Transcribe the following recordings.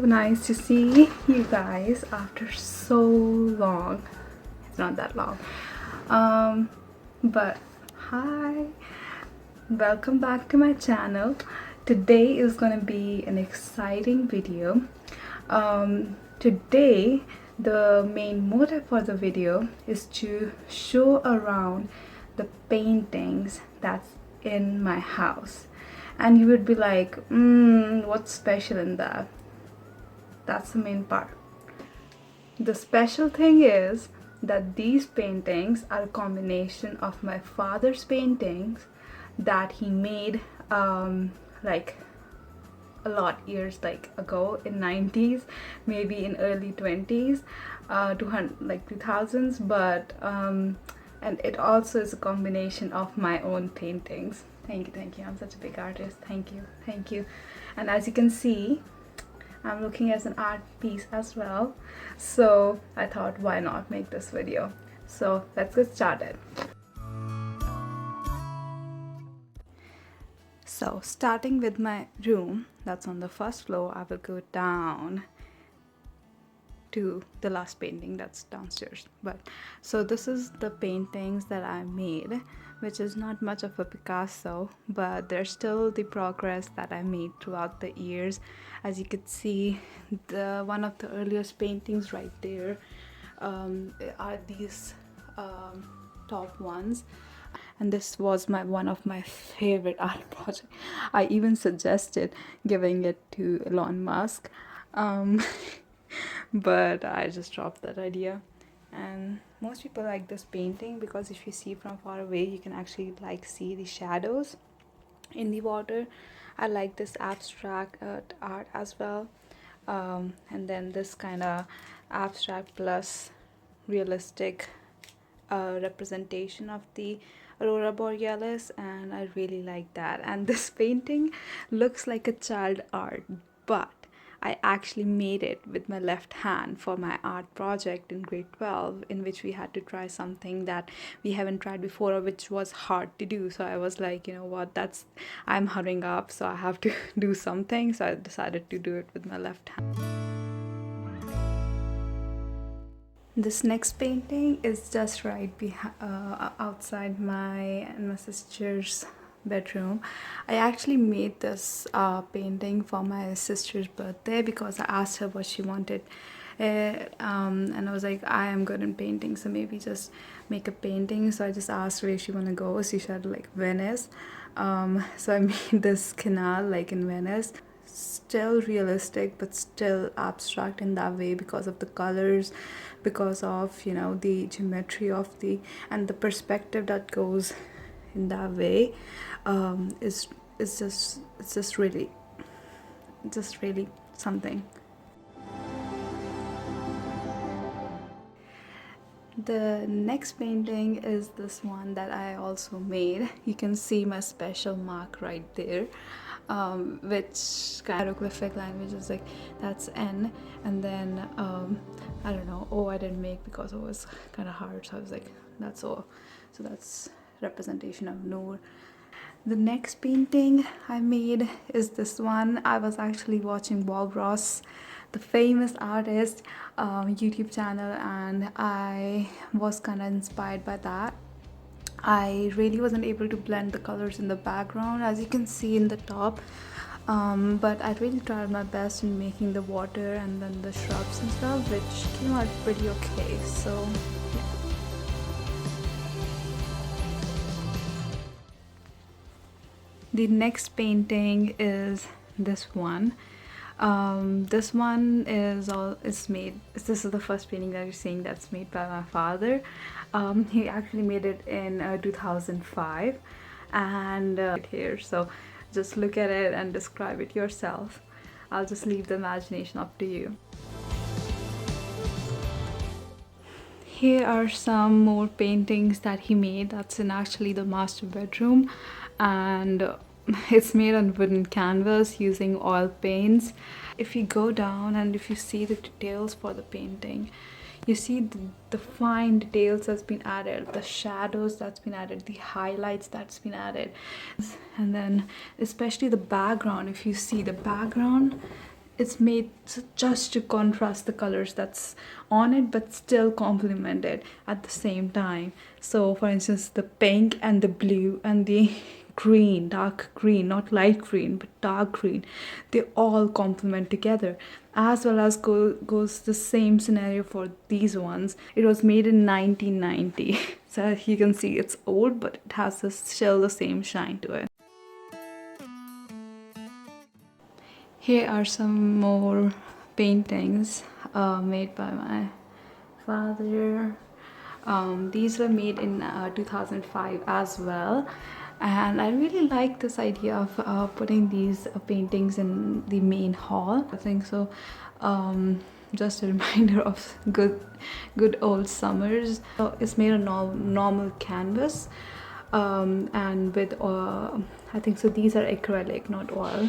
so nice to see you guys after so long. It's not that long. But hi, welcome back to my channel. Today is gonna be an exciting video. Today the main motive for the video is to show around the paintings that's in my house. And you would be like, what's special in that? That's the main part. The special thing is that these paintings are a combination of my father's paintings that he made like a lot years ago in 90s, maybe in early 20s, 2000s, but and it also is a combination of my own paintings. Thank you, I'm such a big artist. Thank you. And as you can see, I'm looking at an art piece as well, so I thought, why not make this video? So let's get started. So starting with my room that's on the first floor, I will go down to the last painting that's downstairs. But so this is the paintings that I made, which is not much of a Picasso, but there's still the progress that I made throughout the years. As you could see, the one of the earliest paintings right there are these top ones, and this was one of my favorite art projects. I even suggested giving it to Elon Musk, but I just dropped that idea. And most people like this painting because if you see from far away, you can actually see the shadows in the water. I like this abstract art as well, and then this kind of abstract plus realistic representation of the aurora borealis, and I really like that. And this painting looks like a child art, but I actually made it with my left hand for my art project in grade 12, in which we had to try something that we haven't tried before, or which was hard to do. So I was like, you know what, I'm hurrying up, so I have to do something. So I decided to do it with my left hand. This next painting is just right outside my and my sister's bedroom. I actually made this painting for my sister's birthday because I asked her what she wanted, and I was like, I am good in painting, so maybe just make a painting. So I just asked where she want to go. She said Venice. So I made this canal in Venice. Still realistic but still abstract in that way because of the colors, because of the geometry of and the perspective that goes in that way. It's just really something. The next painting is this one that I also made. You can see my special mark right there, which hieroglyphic language is that's N, and then I don't know, O I didn't make because it was kind of hard, so I was like, that's O. So that's representation of Noor. The next painting I made is this one. I was actually watching Bob Ross, the famous artist, YouTube channel, and I was kind of inspired by that. I really wasn't able to blend the colors in the background, as you can see in the top, but I really tried my best in making the water and then the shrubs and stuff, which came out pretty okay. So yeah. The next painting is this one. This one is this is the first painting that you're seeing that's made by my father. He actually made it in 2005, and here, so just look at it and describe it yourself. I'll just leave the imagination up to you. Here are some more paintings that he made. That's in actually the master bedroom, and it's made on wooden canvas using oil paints. If you go down and if you see the details for the painting, you see the fine details that's been added, the shadows that's been added, the highlights that's been added, and then especially the background. If you see, the background it's made just to contrast the colors that's on it, but still complement it at the same time. So for instance, the pink and the blue and the green, dark green, not light green but dark green, they all complement together. As well as goes the same scenario for these ones. It was made in 1990 so you can see it's old, but it has still the same shine to it. Here are some more paintings made by my father. These were made in 2005 as well, and I really like this idea of putting these paintings in the main hall. I think so. Just a reminder of good old summers. So it's made on normal canvas, and with I think so. These are acrylic, not oil,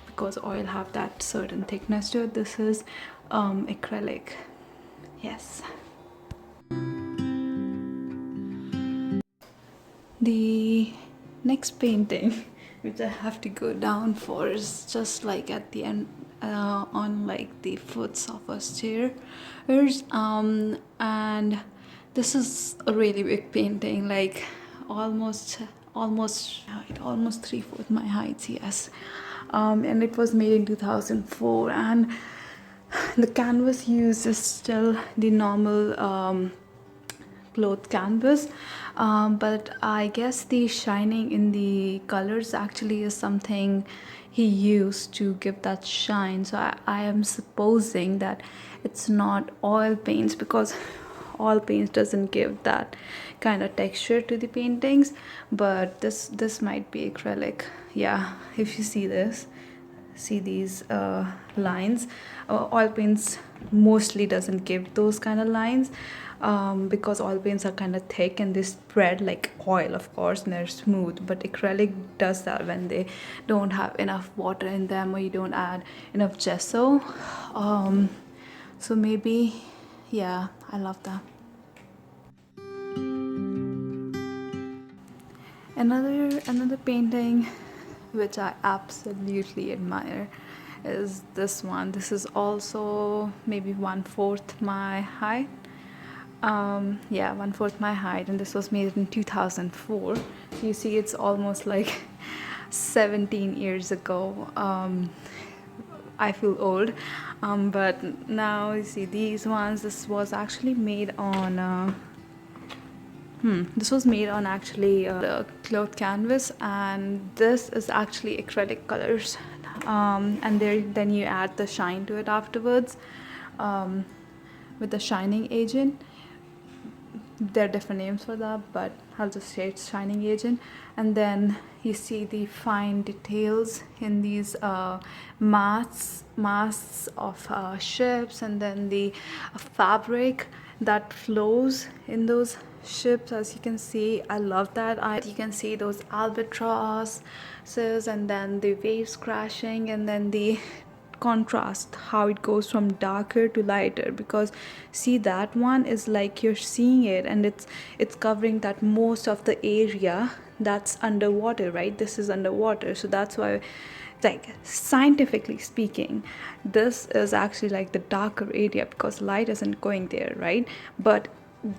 because oil have that certain thickness to it. This is acrylic. Yes. The next painting which I have to go down for is just like at the end, on like the foots of a stairs, and this is a really big painting, like almost height, almost 3/4 my height, yes. And it was made in 2004, and the canvas used is still the normal cloth canvas, but I guess the shining in the colors actually is something he used to give that shine. So I am supposing that it's not oil paints, because oil paints doesn't give that kind of texture to the paintings, but this might be acrylic. Yeah, if you see this, see these lines, oil paints mostly doesn't give those kind of lines, because oil paints are kind of thick and they spread like oil, of course, and they're smooth. But acrylic does that when they don't have enough water in them, or you don't add enough gesso. So maybe, yeah, I love that. Another painting which I absolutely admire is this one. This is also maybe 1/4 my height. Yeah, 1/4 my height, and this was made in 2004. So you see, it's almost like 17 years ago. I feel old, but now you see these ones. This was actually made on. This was made on actually the cloth canvas, and this is actually acrylic colors, and then you add the shine to it afterwards, with the shining agent. There are different names for that, but I'll just say it's shining agent. And then you see the fine details in these masts of ships, and then the fabric that flows in those ships. As you can see, I love that. You can see those albatrosses, and then the waves crashing, and then the contrast, how it goes from darker to lighter, because see, that one is like you're seeing it, and it's covering that most of the area that's underwater, right? This is underwater, so that's why, like, scientifically speaking, this is actually like the darker area, because light isn't going there, right? But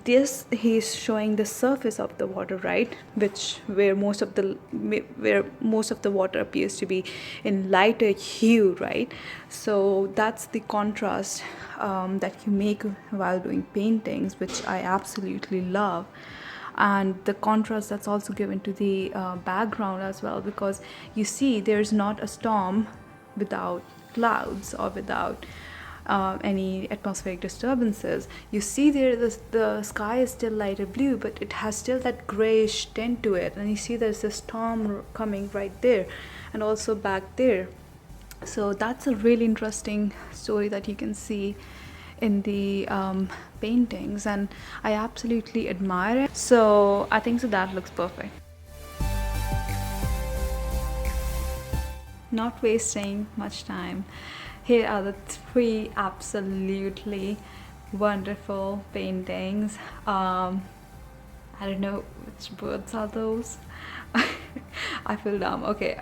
this, he's showing the surface of the water, right, which where most of the water appears to be in lighter hue, right? So that's the contrast that you make while doing paintings, which I absolutely love. And the contrast that's also given to the background as well, because you see, there's not a storm without clouds or without any atmospheric disturbances. You see there, the sky is still lighter blue, but it has still that grayish tint to it, and you see there's a storm coming right there, and also back there. So that's a really interesting story that you can see in the paintings, and I absolutely admire it. So I think so that looks perfect. Not wasting much time, here are the 3 absolutely wonderful paintings. I don't know which birds are those. I feel dumb. Okay.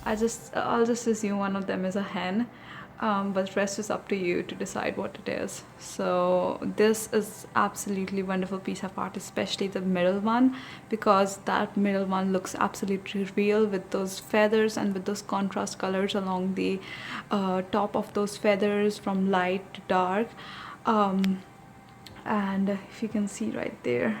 I'll just assume one of them is a hen, but the rest is up to you to decide what it is. So this is absolutely wonderful piece of art, especially the middle one, because that middle one looks absolutely real with those feathers and with those contrast colors along the top of those feathers from light to dark. And if you can see right there,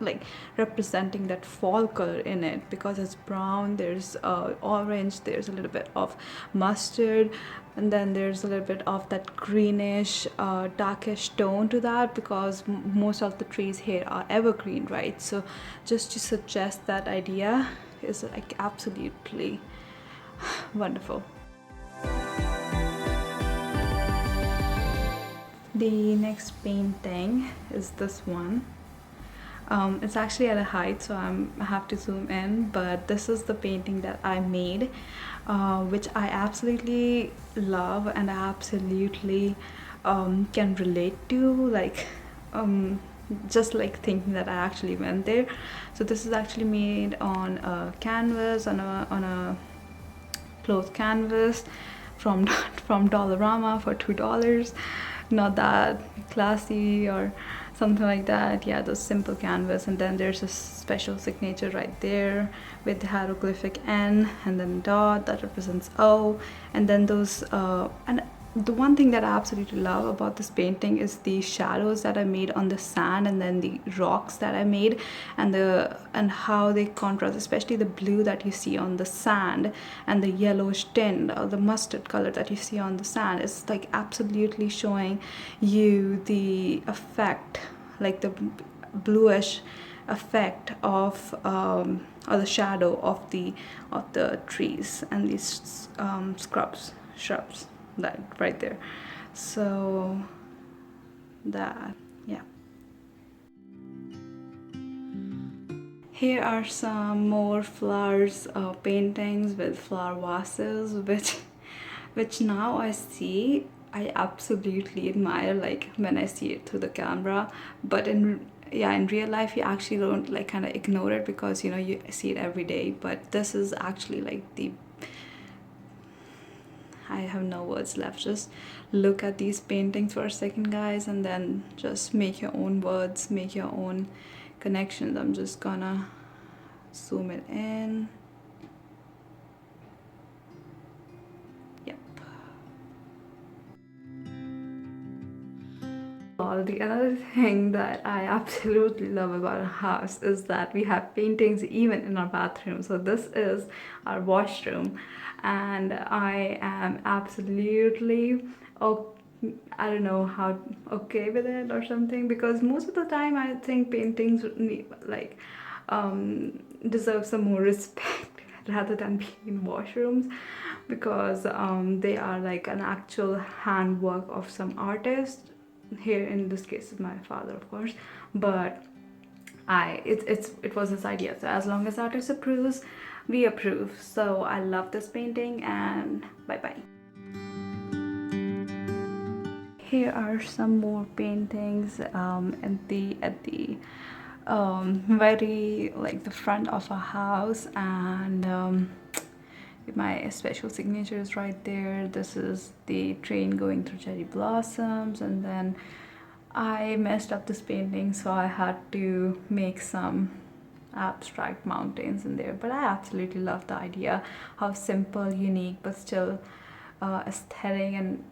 like representing that fall color in it, because it's brown, there's orange, there's a little bit of mustard, and then there's a little bit of that greenish darkish tone to that, because most of the trees here are evergreen, right? So just to suggest that idea is like absolutely wonderful. The next painting is this one. It's actually at a height, so I have to zoom in, but this is the painting that I made, which I absolutely love and I absolutely can relate to, like just like thinking that I actually went there. So this is actually made on a canvas, on a cloth canvas from from Dollarama for $2. Not that classy or something like that. Yeah, those simple canvas, and then there's a special signature right there with the hieroglyphic N and then dot that represents O, and then those and the one thing that I absolutely love about this painting is the shadows that I made on the sand, and then the rocks that I made, and how they contrast, especially the blue that you see on the sand and the yellowish tint or the mustard color that you see on the sand. It's like absolutely showing you the effect, like the bluish effect of or the shadow of the trees and these shrubs that right there. So that, yeah. Here are some more flowers paintings with flower vases, which now I see, I absolutely admire, like when I see it through the camera, but in real life you actually don't, like, kind of ignore it because you know you see it every day. But this is actually like I have no words left. Just look at these paintings for a second, guys, and then just make your own words, make your own connections. I'm just gonna zoom it in. Yep. The another thing that I absolutely love about our house is that we have paintings even in our bathroom. So this is our washroom, and I am absolutely I don't know how okay with it or something, because most of the time I think paintings need, like deserve some more respect rather than being in washrooms, because they are like an actual handwork of some artist. Here in this case is my father, of course, but it was his idea. So as long as artist approves, we approve. So I love this painting, and bye bye. Here are some more paintings at the very, like, the front of a house, and my special signature is right there. This is the train going through cherry blossoms, and then I messed up this painting, so I had to make some abstract mountains in there. But I absolutely love the idea, how simple, unique, but still aesthetic. And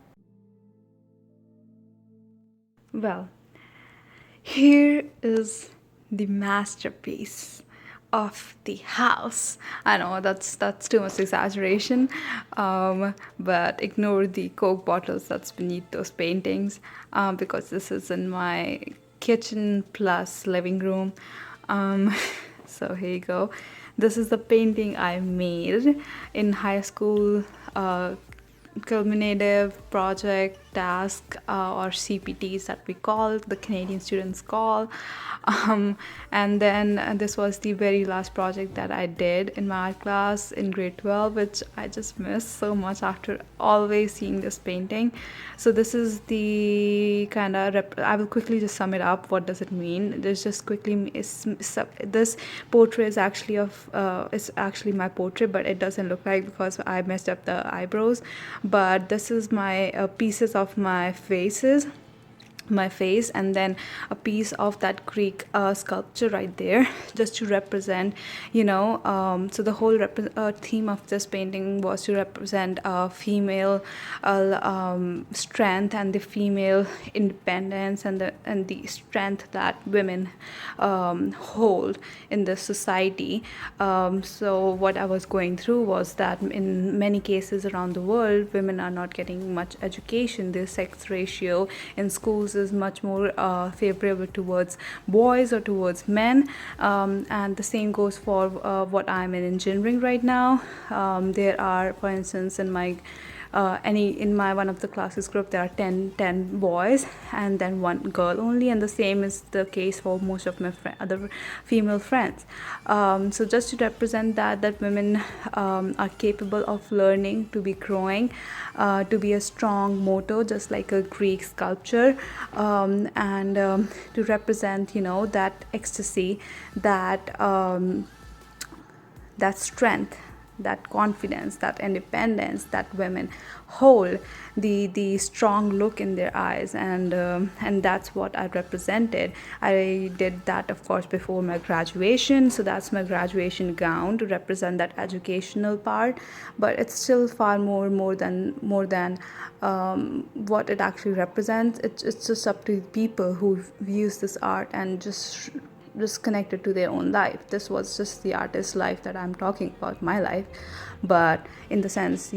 well, here is the masterpiece of the house. I know that's too much exaggeration, but ignore the Coke bottles that's beneath those paintings, because this is in my kitchen plus living room. So here you go. This is the painting I made in high school, culminative project task or CPTs that we call, the Canadian students call. And then this was the very last project that I did in my art class in grade 12, which I just miss so much after always seeing this painting. So this is the kind of I will quickly just sum it up. What does it mean? There's just quickly this portrait is actually it's actually my portrait, but it doesn't look like because I messed up the eyebrows. But this is my pieces of my face, and then a piece of that Greek sculpture right there, just to represent, so the whole theme of this painting was to represent female strength and the female independence, and the strength that women hold in the society. So what I was going through was that in many cases around the world, women are not getting much education. The sex ratio in schools is much more favorable towards boys or towards men, and the same goes for what I'm in engineering right now. There are, for instance, in my one of the classes group, there are 10 boys and then one girl only, and the same is the case for most of my other female friends. So just to represent that women are capable of learning, to be growing, to be a strong motor, just like a Greek sculpture, and to represent, that ecstasy, that strength, that confidence, that independence that women hold, the strong look in their eyes, and that's what I represented. I did that, of course, before my graduation, so that's my graduation gown to represent that educational part. But it's still far more than what it actually represents. It's just up to people who views this art and just connected to their own life. This was just the artist's life that I'm talking about, my life, but in the sense